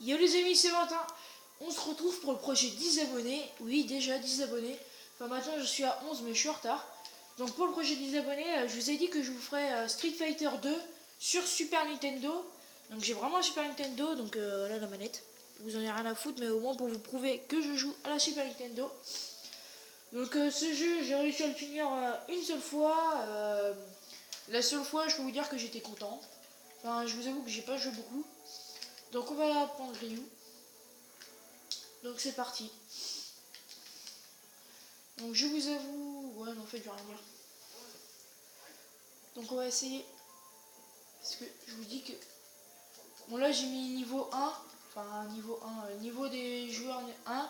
Yo les amis, c'est Valentin. On se retrouve pour le projet 10 abonnés. Oui, déjà 10 abonnés. Enfin, maintenant je suis à 11, mais je suis en retard. Donc, pour le projet 10 abonnés, je vous ai dit que je vous ferai Street Fighter 2 sur Super Nintendo. Donc, j'ai vraiment un Super Nintendo. Donc, voilà la manette. Vous en avez rien à foutre, mais au moins pour vous prouver que je joue à la Super Nintendo. Donc, ce jeu, j'ai réussi à le finir une seule fois. La seule fois, je peux vous dire que j'étais content. Enfin, je vous avoue que j'ai pas joué beaucoup. Donc, on va prendre Ryu. Donc c'est parti. Donc je vous avoue... Ouais, non, en fait, je vais rien dire. Donc on va essayer. Parce que je vous dis que... Bon, là, j'ai mis niveau 1. Enfin, niveau 1. Niveau des joueurs 1.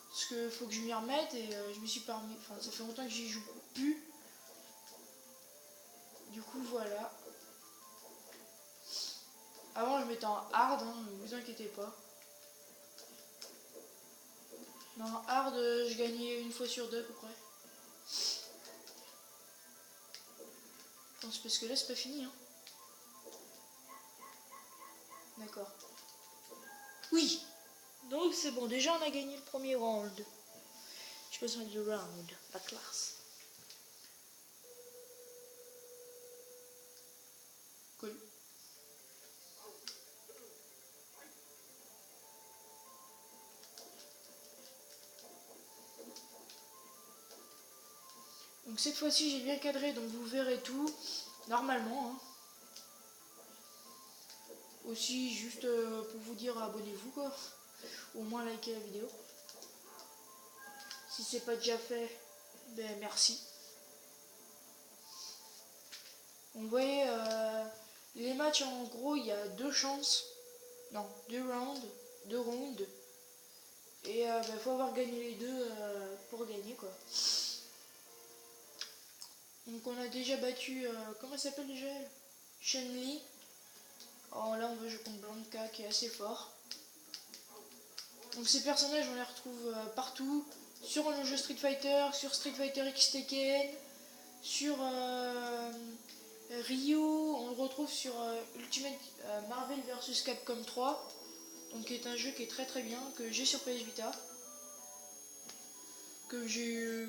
Parce que faut que je m'y remette. Et je me suis pas remis... Enfin, ça fait longtemps que j'y joue plus. Du coup, voilà. Avant, je mettais en hard. Hein, ne vous inquiétez pas. Non, hard, je gagnais une fois sur deux à peu près. Je pense parce que là, c'est pas fini. Hein. D'accord. Oui. Donc c'est bon, déjà on a gagné le premier round. Je passe du round, la classe. Cool. Donc cette fois-ci j'ai bien cadré, donc vous verrez tout, normalement. Hein. Aussi juste pour vous dire abonnez-vous quoi. Au moins likez la vidéo. Si c'est pas déjà fait, ben merci. Donc vous voyez, les matchs en gros il y a deux chances. Non, deux rounds. Deux rounds. Et ben, faut avoir gagné les deux pour gagner quoi. Donc on a déjà battu, comment elle s'appelle déjà elle? Chun-Li. Oh là on va jouer contre Blanka qui est assez fort. Donc ces personnages on les retrouve partout. Sur le jeu Street Fighter, sur Street Fighter X Tekken, sur Ryu, on le retrouve sur Ultimate Marvel vs Capcom 3. Donc qui est un jeu qui est très très bien, que j'ai sur PS Vita. Que je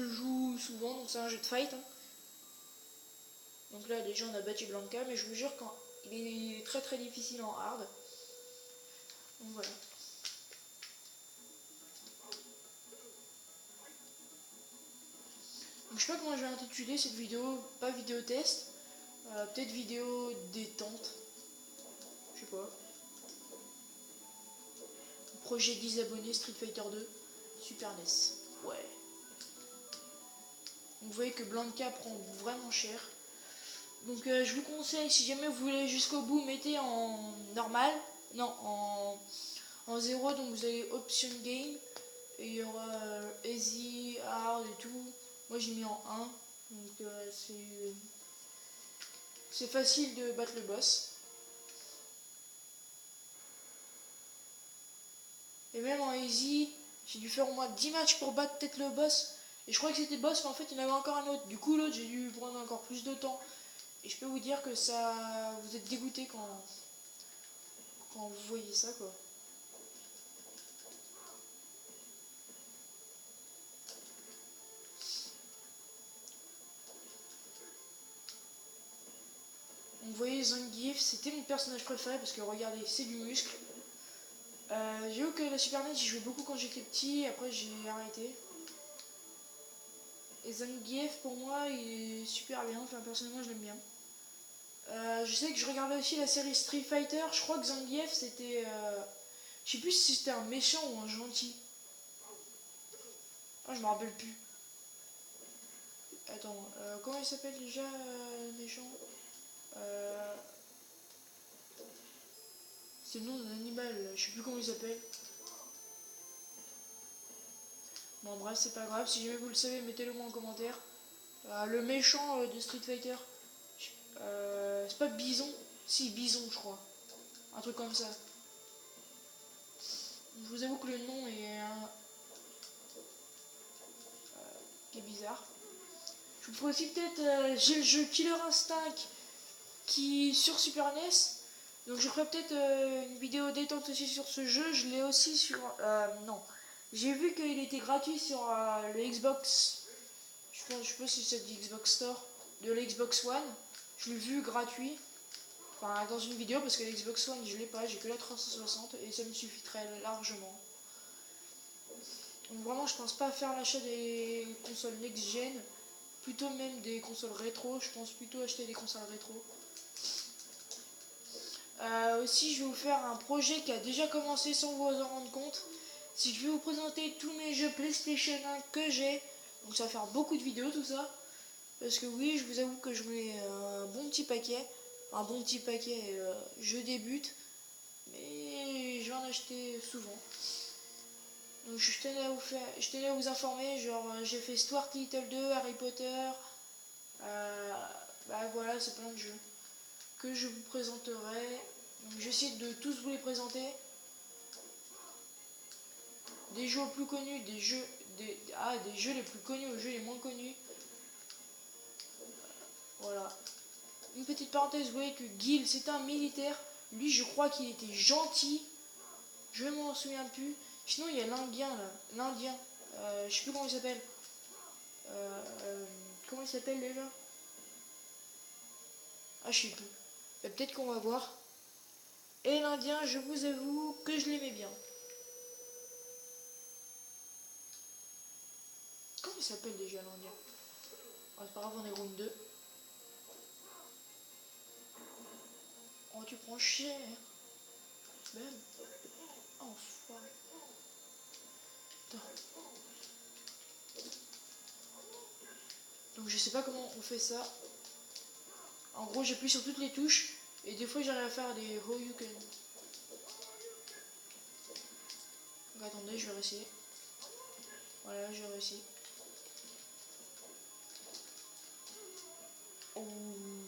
joue souvent, donc c'est un jeu de fight. Hein. Donc là déjà on a battu Blanka, mais je vous jure quand il est très très difficile en hard. Donc voilà. Donc, je sais pas comment je vais intituler cette vidéo, pas vidéo test, peut-être vidéo détente, je sais pas. Projet 10 abonnés Street Fighter 2, Super NES, ouais. Donc, vous voyez que Blanka prend vraiment cher. Donc je vous conseille, si jamais vous voulez jusqu'au bout, mettez en normal, non, en 0, donc vous avez Option Game, et il y aura Easy, Hard et tout. Moi j'ai mis en 1, donc c'est facile de battre le boss. Et même en Easy, j'ai dû faire au moins 10 matchs pour battre peut-être le boss. Et je crois que c'était le boss, mais en fait il y en avait encore un autre. Du coup l'autre j'ai dû prendre encore plus de temps. Et je peux vous dire que ça, vous êtes dégoûté quand vous voyez ça quoi. Donc, vous voyez Zangief, c'était mon personnage préféré parce que regardez, c'est du muscle. J'ai vu que la Super NES j'y jouais beaucoup quand j'étais petit, après j'ai arrêté. Et Zangief pour moi il est super bien, enfin personnellement je l'aime bien. Je sais que je regardais aussi la série Street Fighter, je crois que Zangief c'était... je sais plus si c'était un méchant ou un gentil. Ah je me rappelle plus. Attends, comment il s'appelle déjà le méchant C'est le nom d'un animal, je sais plus comment il s'appelle. Bon bref, c'est pas grave, si jamais vous le savez, mettez-le moi en commentaire. Le méchant de Street Fighter, c'est pas Bison? Si, Bison je crois. Un truc comme ça. Je vous avoue que le nom est bizarre. Je vous ferai aussi peut-être, j'ai le jeu Killer Instinct qui sur Super NES. Donc je ferai peut-être une vidéo détente aussi sur ce jeu. Je l'ai aussi sur... non. J'ai vu qu'il était gratuit sur le Xbox. Je sais pas si c'est du Xbox Store. De l'Xbox One. Je l'ai vu gratuit. Enfin dans une vidéo parce que l'Xbox One je l'ai pas. J'ai que la 360 et ça me suffit très largement. Donc vraiment je pense pas faire l'achat des consoles next-gen. Plutôt même des consoles rétro. Je pense plutôt acheter des consoles rétro. Aussi, je vais vous faire un projet qui a déjà commencé sans vous en rendre compte. Si je vais vous présenter tous mes jeux PlayStation 1 que j'ai. Donc ça va faire beaucoup de vidéos tout ça. Parce que oui, je vous avoue que je mets un bon petit paquet. Un bon petit paquet, je débute. Mais je vais en acheter souvent. Donc je tenais à vous informer. Genre j'ai fait Stuart Little 2, Harry Potter. Bah voilà, c'est plein de jeux que je vous présenterai. J'essaie de tous vous les présenter. Des jeux plus connus, des jeux les plus connus aux jeux les moins connus. Voilà. Une petite parenthèse, vous voyez que Gil, c'est un militaire. Lui, je crois qu'il était gentil. Je ne m'en souviens plus. Sinon, il y a l'Indien, là. L'Indien. Je sais plus comment il s'appelle. Comment il s'appelle déjà? Ah, je sais plus. Peut-être qu'on va voir. Et l'Indien, je vous avoue que je l'aimais bien. Comment il s'appelle déjà l'Indien? Oh, c'est pas grave, on est round 2. Oh, tu prends cher. Même. Enfoiré. Attends. Donc je sais pas comment on fait ça. En gros, j'appuie sur toutes les touches. Et des fois, j'arrive à faire des Horyuken. Donc attendez, je vais réessayer. Voilà, j'ai réussi. Oh,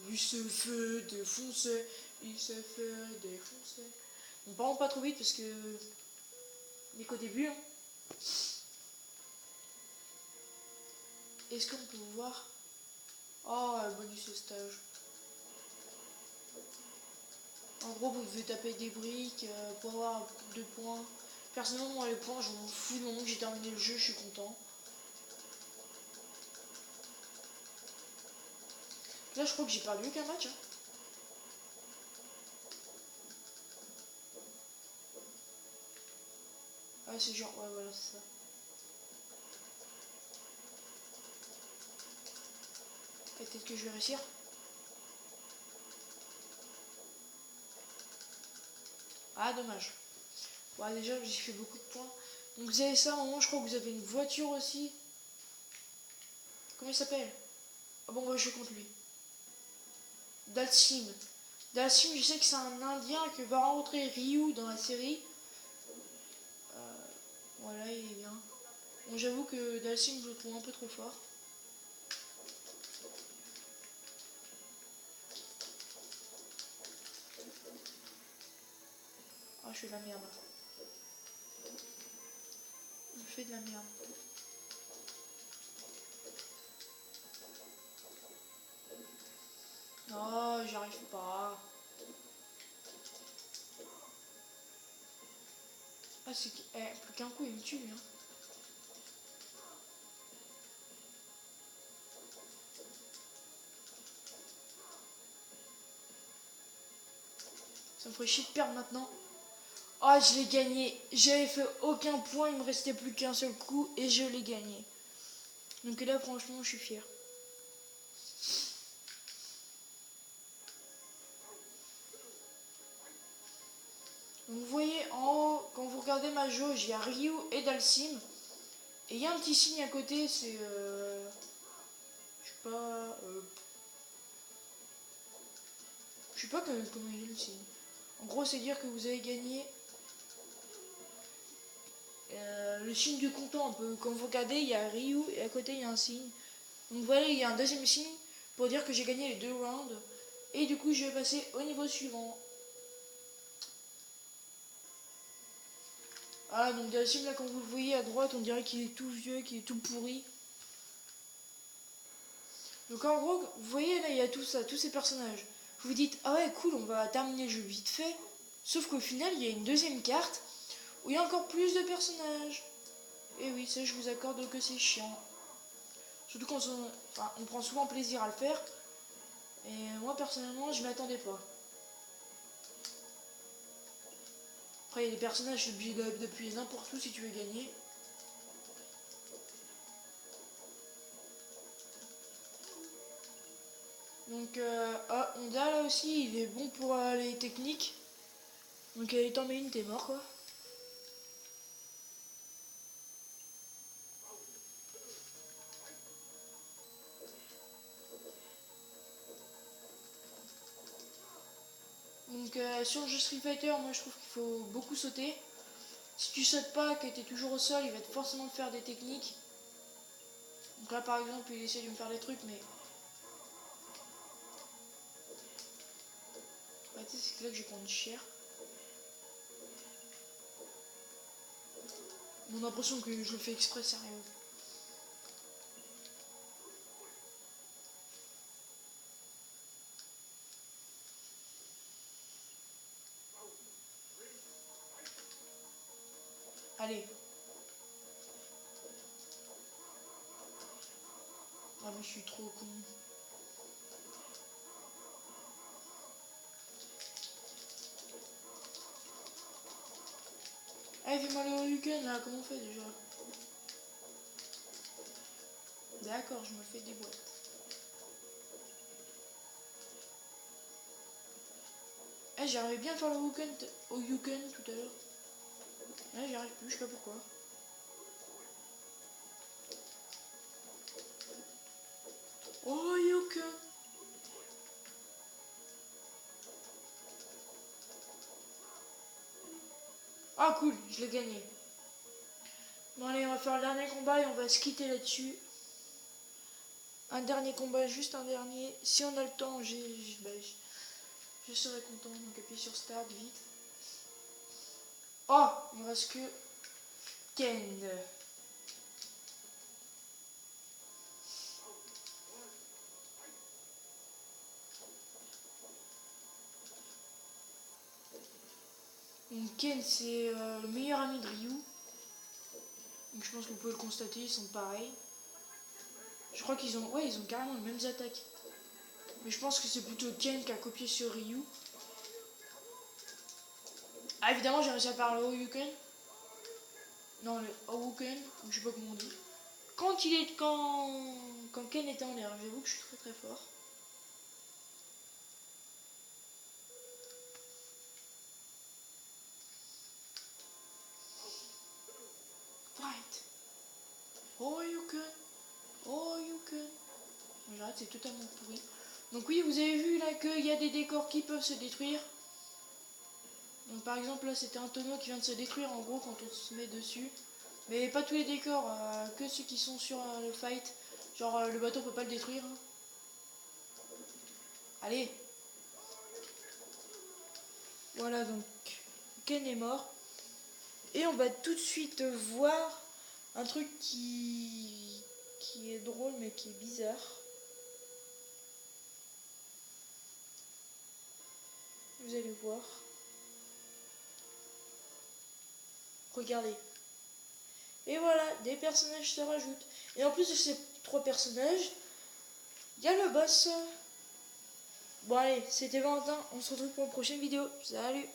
il se fait défoncer. Il se fait défoncer. Bon, par contre, pas trop vite parce que... n'est qu'au début. Hein. Est-ce qu'on peut voir? Oh, bonus au stage. En gros, vous devez taper des briques pour avoir 2 points. Personnellement, moi, les points, je m'en fous. Du moment que j'ai terminé le jeu, je suis content. Là, je crois que j'ai perdu aucun match. Hein. Ah, c'est genre, ouais, voilà, c'est ça. Et peut-être que je vais réussir. Ah, dommage. Ouais, déjà, j'ai fait beaucoup de points. Donc, vous avez ça, à un moment, je crois que vous avez une voiture aussi. Comment il s'appelle? Ah bon, ouais, je compte lui. Dalsim. Dalsim, je sais que c'est un Indien que va rencontrer Ryu dans la série. Voilà, il est bien. Bon, j'avoue que Dalsim, je le trouve un peu trop fort. Ah, je fais de la merde. Je fais de la merde. Oh, j'arrive pas. Ah, c'est que... plus qu'un coup, il me tue, lui. Hein. Ça me ferait chier de perdre maintenant. Oh, je l'ai gagné. J'avais fait aucun point, il me restait plus qu'un seul coup et je l'ai gagné. Donc là, franchement, je suis fier. Donc vous voyez en haut, quand vous regardez ma jauge, il y a Ryu et Dalsim. Et il y a un petit signe à côté, c'est... je sais pas... je sais pas comment il est le signe. En gros, c'est dire que vous avez gagné le signe du comptant. Un peu. Quand vous regardez, il y a Ryu et à côté, il y a un signe. Donc voilà, il y a un deuxième signe pour dire que j'ai gagné les 2 rounds. Et du coup, je vais passer au niveau suivant. Ah, donc Dalsim, là, quand vous le voyez à droite, on dirait qu'il est tout vieux, qu'il est tout pourri. Donc en gros, vous voyez, là, il y a tout ça, tous ces personnages. vous dites ah ouais cool, on va terminer le jeu vite fait. Sauf qu'au final il y a une deuxième carte où il y a encore plus de personnages. Et oui, ça je vous accorde que c'est chiant. Surtout quand on prend souvent plaisir à le faire. Et moi personnellement je m'attendais pas. Après il y a des personnages depuis n'importe où si tu veux gagner. Donc Honda là aussi il est bon pour les techniques. Donc il t'en met une, t'es mort quoi. Donc sur le jeu Street Fighter, moi je trouve qu'il faut beaucoup sauter. Si tu sautes pas, que tu es toujours au sol, il va forcément te faire des techniques. Donc là par exemple il essaie de me faire des trucs mais... Ouais, tu sais, c'est là que je vais prendre cher. On a l'impression que je le fais exprès, sérieux. Allez. Ah mais je suis trop con. Allez, fais-moi le Ryuken là, comment on fait déjà? D'accord, je me fais des boîtes. Eh, j'arrivais bien à faire le Ryuken tout à l'heure. Ouais, j'y arrive plus, je sais pas pourquoi. Oh, Ryuken! Ah cool, je l'ai gagné. Bon allez, on va faire le dernier combat et on va se quitter là-dessus. Un dernier combat, juste un dernier. Si on a le temps, je serai content. Donc appuie sur Start vite. Oh, il me reste que Ken. Donc Ken c'est le meilleur ami de Ryu. Donc je pense que vous pouvez le constater, ils sont pareils. Je crois qu'ils ont, ouais, ils ont carrément les mêmes attaques. Mais je pense que c'est plutôt Ken qui a copié sur Ryu. Ah évidemment j'ai réussi à faire le Horyuken. Non, le Horyuken, je sais pas comment on dit. Quand Ken était en l'air, j'avoue que je suis très très fort. Fight. Horyuken. Horyuken. J'arrête, c'est totalement pourri. Donc oui, vous avez vu là qu'il y a des décors qui peuvent se détruire. Donc par exemple là c'était un tonneau qui vient de se détruire en gros quand on se met dessus. Mais pas tous les décors, que ceux qui sont sur le fight. Genre le bateau on peut pas le détruire. Hein. Allez. Voilà donc Ken est mort. Et on va tout de suite voir un truc qui est drôle mais qui est bizarre. Vous allez voir. Regardez. Et voilà, des personnages se rajoutent. Et en plus de ces 3 personnages, il y a le boss. Bon allez, c'était Valentin, on se retrouve pour une prochaine vidéo. Salut!